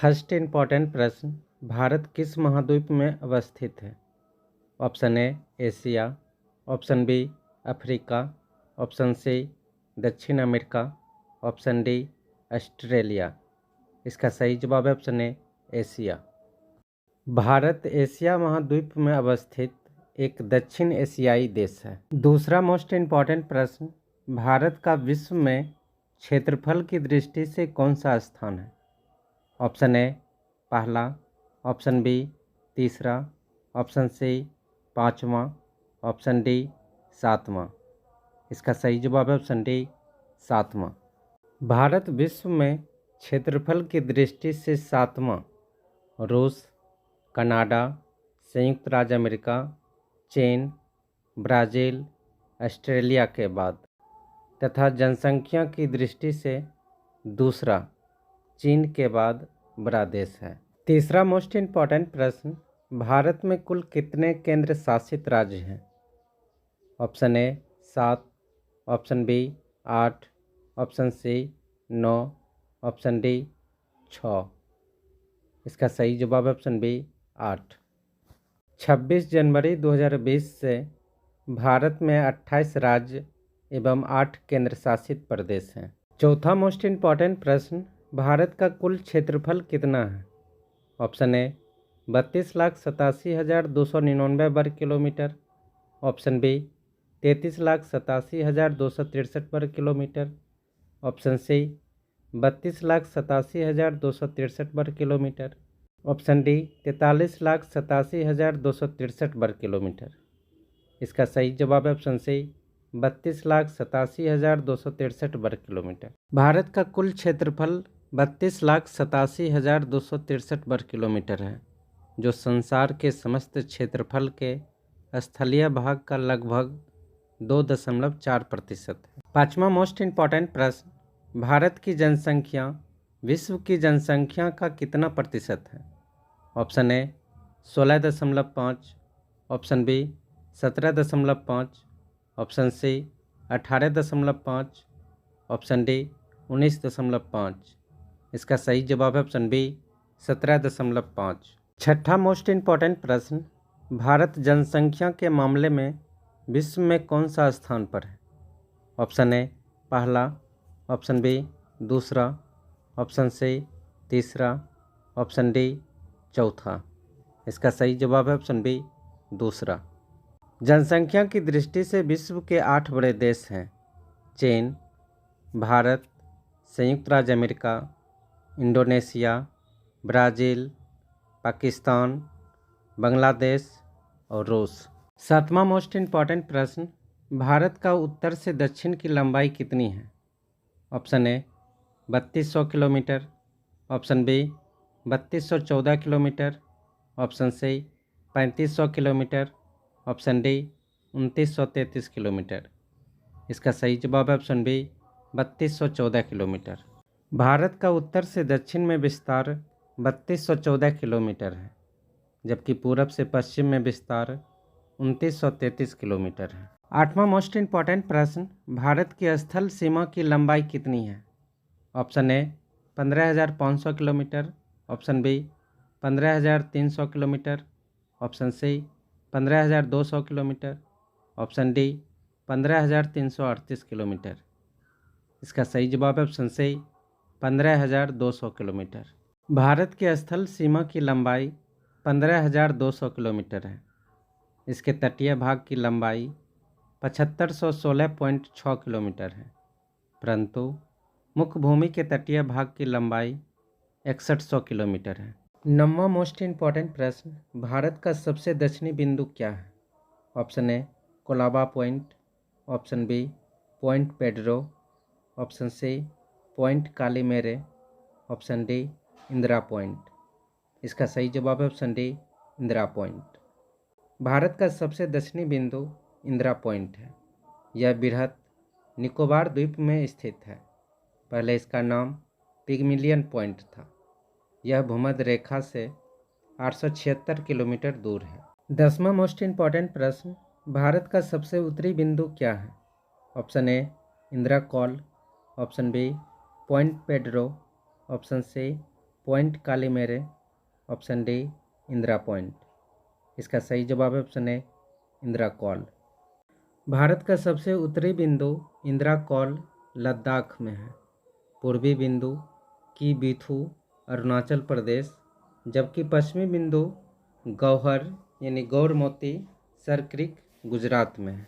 First important प्रश्न, भारत किस महाद्वीप में अवस्थित है? Option A Asia, option B Africa, option C दक्षिण अमेरिका, ऑप्शन डी ऑस्ट्रेलिया। इसका सही जवाब है ऑप्शन ए एशिया। भारत एशिया महाद्वीप में अवस्थित एक दक्षिण एशियाई देश है। दूसरा मोस्ट इम्पॉर्टेंट प्रश्न, भारत का विश्व में क्षेत्रफल की दृष्टि से कौन सा स्थान है? ऑप्शन ए पहला, ऑप्शन बी तीसरा, ऑप्शन सी पाँचवा, ऑप्शन डी सातवां। इसका सही जवाब है ऑप्शन डी सातवां। भारत विश्व में क्षेत्रफल की दृष्टि से सातवां रूस, कनाडा, संयुक्त राज्य अमेरिका, चीन, ब्राज़ील, ऑस्ट्रेलिया के बाद तथा जनसंख्या की दृष्टि से दूसरा चीन के बाद बड़ा देश है। तीसरा मोस्ट इम्पॉर्टेंट प्रश्न, भारत में कुल कितने केंद्र शासित राज्य हैं? Option A 7, option B 8, option C 9, option D 6। इसका सही जवाब है ऑप्शन बी 8। 26 जनवरी 2020 से भारत में 28 राज्य एवं 8 केंद्र शासित प्रदेश हैं। चौथा मोस्ट इम्पॉर्टेंट प्रश्न, भारत का कुल क्षेत्रफल कितना है? ऑप्शन ए 32,87,299 वर्ग किलोमीटर, ऑप्शन बी 33,87,263 वर्ग किलोमीटर, ऑप्शन सी 32,87,263 वर्ग किलोमीटर, ऑप्शन डी 43,87,263 वर्ग किलोमीटर। इसका सही जवाब है ऑप्शन सी 32,87,263 वर्ग किलोमीटर। भारत का कुल क्षेत्रफल 32,87,263 वर्ग किलोमीटर है, जो संसार के समस्त क्षेत्रफल के स्थलीय भाग का लगभग 2.4% है। पाँचवा मोस्ट इम्पॉर्टेंट प्रश्न, भारत की जनसंख्या विश्व की जनसंख्या का कितना प्रतिशत है? Option A 16.5, option B 17.5, option C 18.5, option D 19.5। इसका सही जवाब है ऑप्शन बी 17.5। छठा मोस्ट इम्पॉर्टेंट प्रश्न, भारत जनसंख्या के मामले में विश्व में कौन सा स्थान पर है? ऑप्शन ए पहला, ऑप्शन बी दूसरा, ऑप्शन सी तीसरा, ऑप्शन डी चौथा। इसका सही जवाब है ऑप्शन बी दूसरा। जनसंख्या की दृष्टि से विश्व के 8 बड़े देश हैं: चीन, भारत, संयुक्त राज्य America, Indonesia, Brazil, Pakistan, Bangladesh और रूस। सातवां मोस्ट इम्पॉर्टेंट प्रश्न, भारत का उत्तर से दक्षिण की लंबाई कितनी है? Option A 3200 kilometre, option B 3214 kilometre, option C 3500 kilometre, option D 2933 kilometre. इसका सही जवाब है ऑप्शन बी 3214 किलोमीटर। भारत का उत्तर से दक्षिण में विस्तार 3214 किलोमीटर है, जबकि पूरब से पश्चिम में विस्तार 2933 किलोमीटर है। आठवां मोस्ट इम्पॉर्टेंट प्रश्न, भारत की स्थल सीमा की लंबाई कितनी है? Option A 15,500 kilometre, option B 15,300 kilometre, option C 15,200 kilometre, option D 15,338 kilometre. इसका सही जवाब है ऑप्शन सी 15,200 किलोमीटर। भारत की स्थल सीमा की लंबाई 15,200 किलोमीटर है। इसके तटीय भाग की लंबाई 7516.6 किलोमीटर है, परंतु मुख्य भूमि के तटीय भाग की लंबाई 6100 किलोमीटर है। नौवां मोस्ट इम्पॉर्टेंट प्रश्न, भारत का सबसे दक्षिणी बिंदु क्या है? Option A Colaba point, option B point Pedro, option C point Calimere, option D Indira point. इसका सही जवाब है ऑप्शन डी इंदिरा पॉइंट। भारत का सबसे दक्षिणी बिंदु इंदिरा पॉइंट है। यह बृहद निकोबार द्वीप में स्थित है। पहले इसका नाम पिगमिलियन पॉइंट था। यह भूमध्य रेखा से 876 किलोमीटर दूर है। 10वां मोस्ट इम्पॉर्टेंट प्रश्न, भारत का सबसे उत्तरी बिंदु क्या है? Option A Indira col, option B point Pedro, option C point Calimere, option D Indira point. इसका सही जवाब है ऑप्शन ए इंदिरा कॉल। भारत का सबसे उत्तरी बिंदु इंदिरा कॉल लद्दाख में है। पूर्वी बिंदु की बीथू अरुणाचल प्रदेश, जबकि पश्चिमी बिंदु गौहर यानी गौर मोती सरक्रिक गुजरात में है।